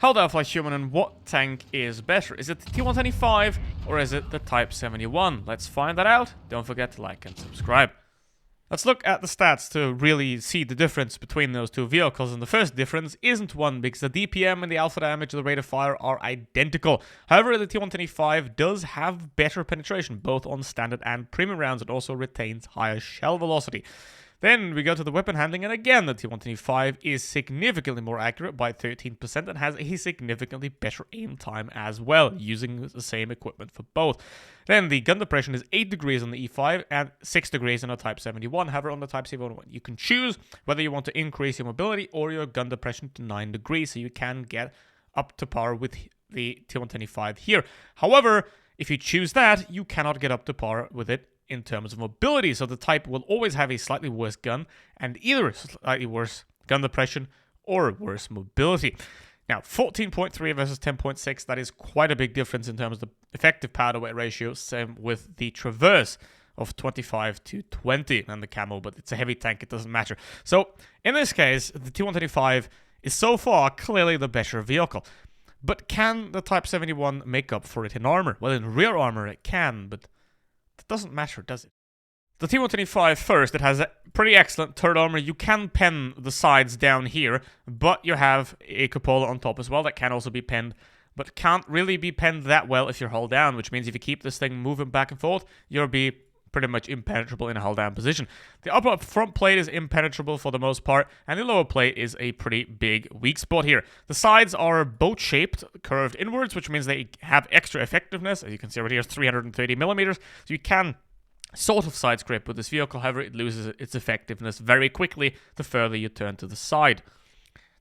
How the fly human, and what tank is better? Is it the T125 or is it the Type 71? Let's find that out. Don't forget to like and subscribe. Let's look at the stats to really see the difference between those two vehicles, and the first difference isn't one because the DPM and the alpha damage and the rate of fire are identical. However, the T125 does have better penetration, both on standard and premium rounds. It also retains higher shell velocity. Then we go to the weapon handling, and again, the T125 is significantly more accurate by 13% and has a significantly better aim time as well, using the same equipment for both. Then the gun depression is 8 degrees on the E5 and 6 degrees on the Type 71. However, on the Type 71, you can choose whether you want to increase your mobility or your gun depression to 9 degrees, so you can get up to par with the T125 here. However, if you choose that, you cannot get up to par with it in terms of mobility, so the Type will always have a slightly worse gun and either slightly worse gun depression or worse mobility. Now, 14.3 versus 10.6, that is quite a big difference in terms of the effective power to weight ratio, same with the Traverse of 25 to 20 and the Camo, but it's a heavy tank, it doesn't matter. So, in this case, the T125 is so far clearly the better vehicle. But can the Type 71 make up for it in armor? Well, in rear armor it can, but it doesn't matter, does it? The T125 first, it has a pretty excellent turret armor. You can pen the sides down here, but you have a cupola on top as well that can also be penned, but can't really be penned that well if you're hull down, which means if you keep this thing moving back and forth, you'll be pretty much impenetrable in a hull down position. The upper front plate is impenetrable for the most part, and the lower plate is a pretty big weak spot here. The sides are boat-shaped, curved inwards, which means they have extra effectiveness. As you can see right here, 330 millimeters, so you can sort of side scrape with this vehicle. However, it loses its effectiveness very quickly the further you turn to the side.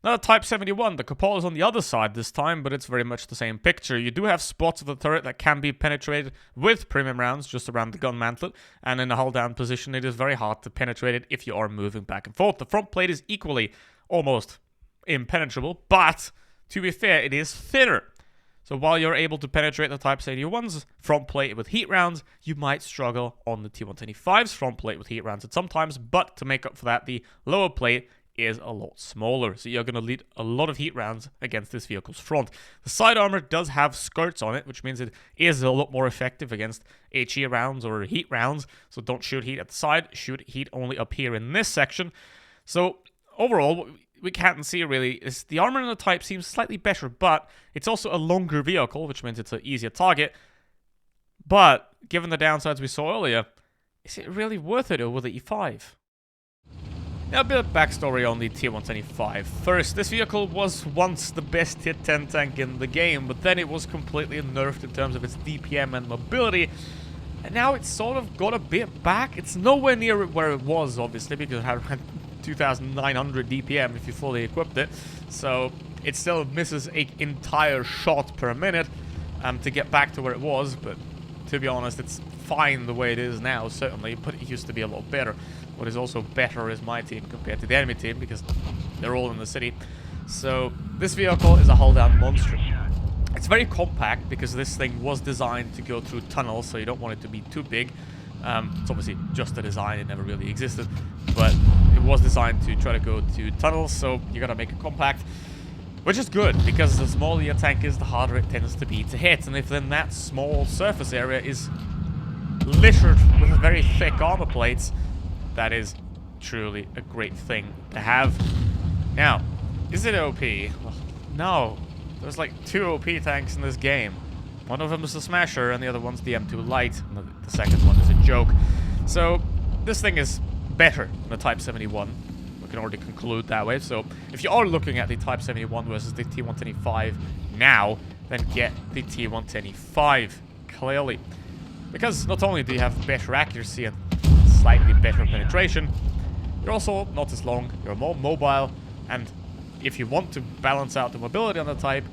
Now, the Type 71, the cupola is on the other side this time, but it's very much the same picture. You do have spots of the turret that can be penetrated with premium rounds just around the gun mantlet, and in a hull down position, it is very hard to penetrate it if you are moving back and forth. The front plate is equally almost impenetrable, but to be fair, it is thinner. So while you're able to penetrate the Type 71's front plate with heat rounds, you might struggle on the T125's front plate with heat rounds at some times, but to make up for that, the lower plate is a lot smaller, so you're going to lead a lot of heat rounds against this vehicle's front. The side armor does have skirts on it, which means it is a lot more effective against HE rounds or heat rounds, so don't shoot heat at the side, shoot heat only up here in this section. So overall, we can't see really is the armor in the Type seems slightly better, but it's also a longer vehicle, which means it's an easier target. But given the downsides we saw earlier, is it really worth it over the E5? Now, a bit of backstory on the T125. First, this vehicle was once the best Tier 10 tank in the game, but then it was completely nerfed in terms of its DPM and mobility, and now it's sort of got a bit back. It's nowhere near where it was, obviously, because it had 2,900 DPM if you fully equipped it, so it still misses an entire shot per minute to get back to where it was, but to be honest, it's fine the way it is now, certainly, but it used to be a lot better. What is also better is my team compared to the enemy team, because they're all in the city. So this vehicle is a hull-down monster. It's very compact because this thing was designed to go through tunnels, so you don't want it to be too big. It's obviously just a design, it never really existed, but it was designed to try to go to tunnels, so you gotta make it compact, which is good, because the smaller your tank is, the harder it tends to be to hit, and if then that small surface area is littered with very thick armor plates, that is truly a great thing to have. Now, is it OP? Well, no. There's like 2 OP tanks in this game. One of them is the Smasher, and the other one's the M2 Light. And the second one is a joke. So, this thing is better than the Type 71. We can already conclude that way. So, if you are looking at the Type 71 versus the T125 now, then get the T125, clearly. Because not only do you have better accuracy and slightly better penetration, you're also not as long, you're more mobile, and if you want to balance out the mobility on the Type,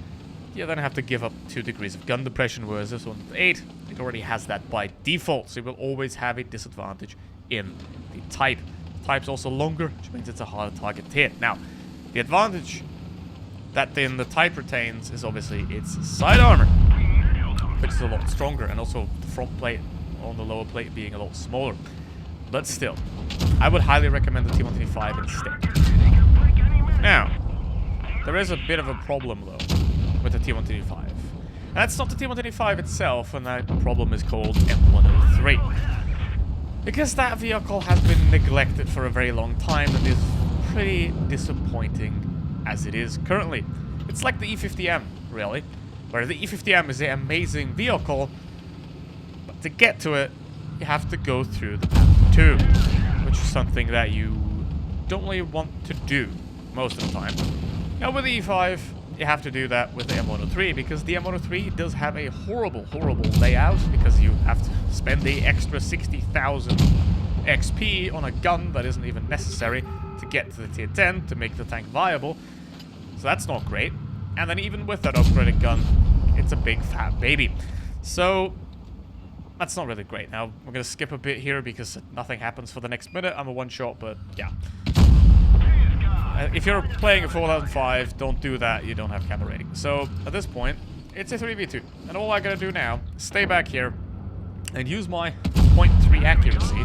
you then have to give up 2 degrees of gun depression, whereas this one with 8, it already has that by default, so you will always have a disadvantage in the Type. The Type's also longer, which means it's a harder target to hit. Now, the advantage that then the Type retains is obviously its side armor, which is a lot stronger, and also the front plate on the lower plate being a lot smaller. But still, I would highly recommend the T125 instead. Now, there is a bit of a problem though. with the T125. And that's not the T125 itself, and that problem is called M103. Because that vehicle has been neglected for a very long time and is pretty disappointing as it is currently. It's like the E50M, really, where the E50M is an amazing vehicle, but to get to it, you have to go through the map 2, which is something that you don't really want to do most of the time. Now with the E5, you have to do that with the M103, because the M103 does have a horrible layout, because you have to spend the extra 60,000 XP on a gun that isn't even necessary to get to the tier 10 to make the tank viable. So that's not great. And then even with that upgraded gun, it's a big fat baby. So that's not really great. Now, we're going to skip a bit here because nothing happens for the next minute. I'm a one-shot, but yeah. If you're playing a 4005, don't do that. You don't have camera rating. So, at this point, it's a 3v2. And all I gotta do now is stay back here and use my 0.3 accuracy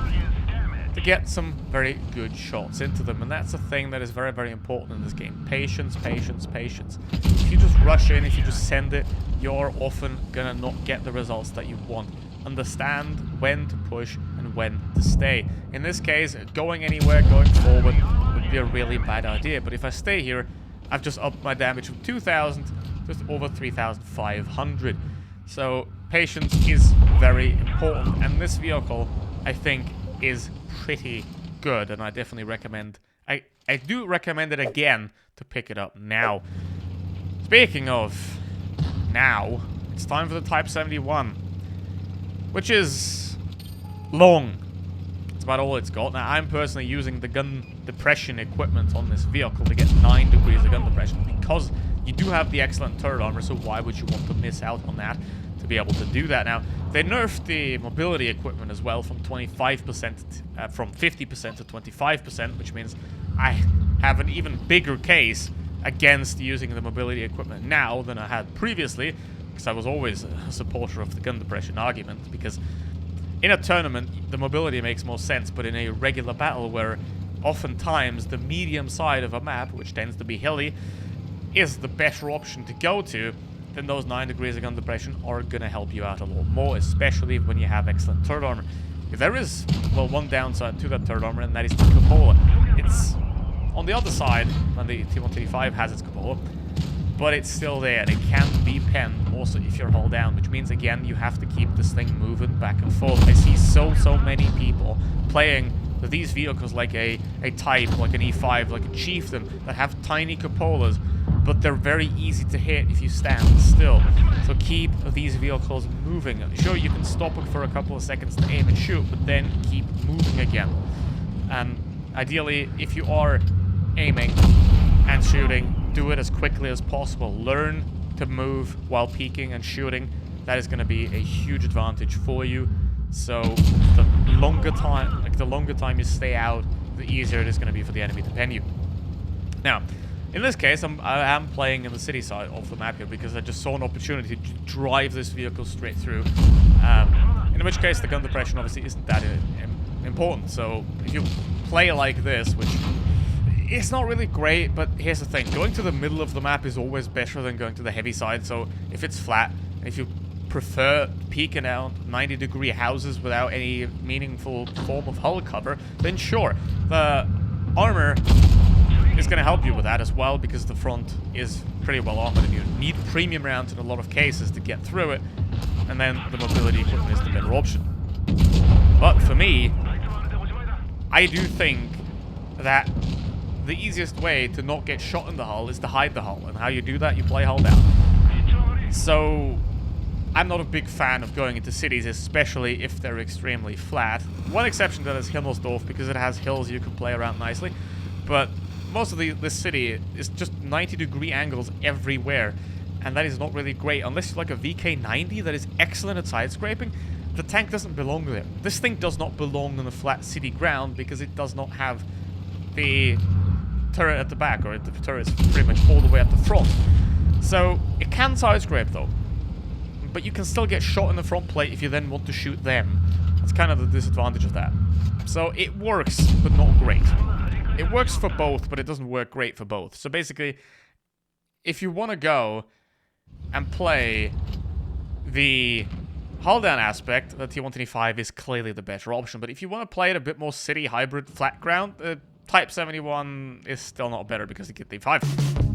to get some very good shots into them. And that's a thing that is very important in this game. Patience, patience, patience. If you just rush in, if you just send it, you're often gonna not get the results that you want. Understand when to push and when to stay. In this case, going anywhere, going forward, would be a really bad idea. But if I stay here, I've just upped my damage from 2,000 to over 3,500. So patience is very important. And this vehicle, I think, is pretty good. And I definitely recommend... I do recommend it again to pick it up now. Speaking of now, it's time for the Type 71. Which is long. It's about all it's got. Now, I'm personally using the gun depression equipment on this vehicle to get 9 degrees of gun depression, because you do have the excellent turret armor, so why would you want to miss out on that to be able to do that? Now, they nerfed the mobility equipment as well from 25%, from 50% to 25%, which means I have an even bigger case against using the mobility equipment now than I had previously. Because I was always a supporter of the gun depression argument, because in a tournament the mobility makes more sense, but in a regular battle where oftentimes the medium side of a map, which tends to be hilly, is the better option to go to, then those 9 degrees of gun depression are going to help you out a lot more, especially when you have excellent turret armor. If there is, well, one downside to that turret armor, and that is the cupola. It's on the other side when the T125 has its cupola, but it's still there, and it can be penned also if you're hull down, which means, again, you have to keep this thing moving back and forth. I see so many people playing these vehicles like a Type, like an E5, like a Chieftain, that have tiny cupolas, but they're very easy to hit if you stand still. So keep these vehicles moving. Sure, you can stop it for a couple of seconds to aim and shoot, but then keep moving again. And ideally, if you are aiming and shooting, do it as quickly as possible. Learn to move while peeking and shooting. That is going to be a huge advantage for you. So the longer time you stay out, the easier it is going to be for the enemy to pen you. Now, in this case, I am playing in the city side of the map here because I just saw an opportunity to drive this vehicle straight through. In which case, the gun depression obviously isn't that important. So if you play like this, which it's not really great, but here's the thing. Going to the middle of the map is always better than going to the heavy side. So if it's flat, if you prefer peeking out 90-degree houses without any meaningful form of hull cover, then sure. The armor is going to help you with that as well, because the front is pretty well armored and you need premium rounds in a lot of cases to get through it. And then the mobility equipment is the better option. But for me, I do think that the easiest way to not get shot in the hull is to hide the hull. And how you do that, you play hull down. So I'm not a big fan of going into cities, especially if they're extremely flat. One exception to that is Himmelsdorf, because it has hills you can play around nicely. But most of this city is just 90-degree angles everywhere. And that is not really great. Unless you're like a VK90 that is excellent at side scraping, the tank doesn't belong there. This thing does not belong on a flat city ground because it does not have the turret at the back, or the turret is pretty much all the way at the front. So it can side scrape though, but you can still get shot in the front plate if you then want to shoot them. That's kind of the disadvantage of that. So it works, but not great. It works for both, but it doesn't work great for both. So basically, if you want to go and play the hull-down aspect, the T125 is clearly the better option. But if you want to play it a bit more city hybrid flat ground, Type 71 is still not better because you get the 5.